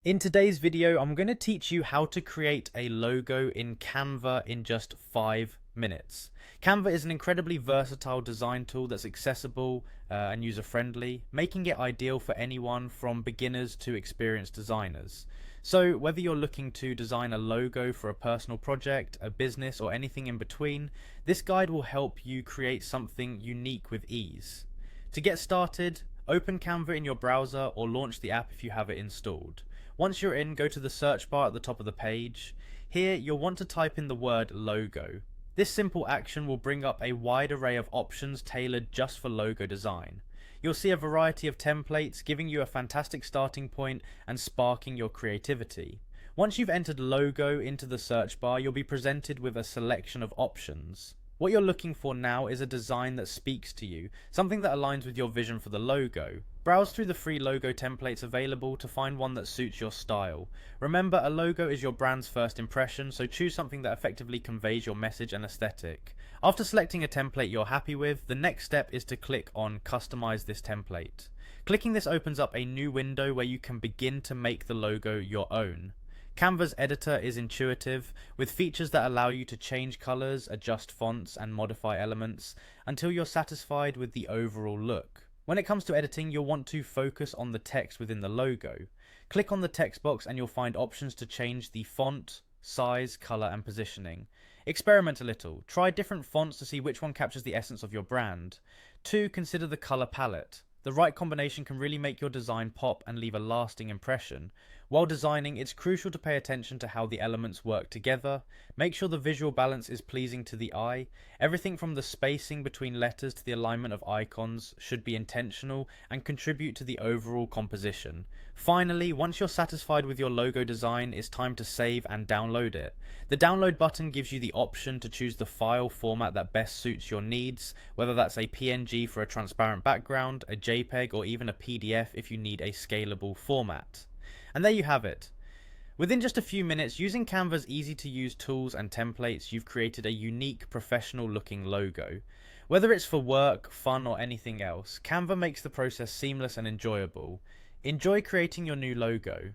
In today's video, I'm going to teach you how to create a logo in Canva in just 5 minutes. Canva is an incredibly versatile design tool that's accessible and user-friendly, making it ideal for anyone from beginners to experienced designers. So whether you're looking to design a logo for a personal project, a business, or anything in between, this guide will help you create something unique with ease. To get started, open Canva in your browser or launch the app if you have it installed. Once you're in, go to the search bar at the top of the page. Here, you'll want to type in the word logo. This simple action will bring up a wide array of options tailored just for logo design. You'll see a variety of templates, giving you a fantastic starting point and sparking your creativity. Once you've entered logo into the search bar, you'll be presented with a selection of options. What you're looking for now is a design that speaks to you, something that aligns with your vision for the logo. Browse through the free logo templates available to find one that suits your style. Remember, a logo is your brand's first impression, so choose something that effectively conveys your message and aesthetic. After selecting a template you're happy with, the next step is to click on Customize this template. Clicking this opens up a new window where you can begin to make the logo your own. Canva's editor is intuitive, with features that allow you to change colors, adjust fonts, and modify elements until you're satisfied with the overall look. When it comes to editing, you'll want to focus on the text within the logo. Click on the text box and you'll find options to change the font, size, color, and positioning. Experiment a little. Try different fonts to see which one captures the essence of your brand. 2. Consider the color palette. The right combination can really make your design pop and leave a lasting impression. While designing, it's crucial to pay attention to how the elements work together. Make sure the visual balance is pleasing to the eye. Everything from the spacing between letters to the alignment of icons should be intentional and contribute to the overall composition. Finally, once you're satisfied with your logo design, it's time to save and download it. The download button gives you the option to choose the file format that best suits your needs, whether that's a PNG for a transparent background, a JPEG, or even a PDF if you need a scalable format. And there you have it. Within just a few minutes, using Canva's easy-to-use tools and templates, you've created a unique, professional-looking logo. Whether it's for work, fun, or anything else, Canva makes the process seamless and enjoyable. Enjoy creating your new logo.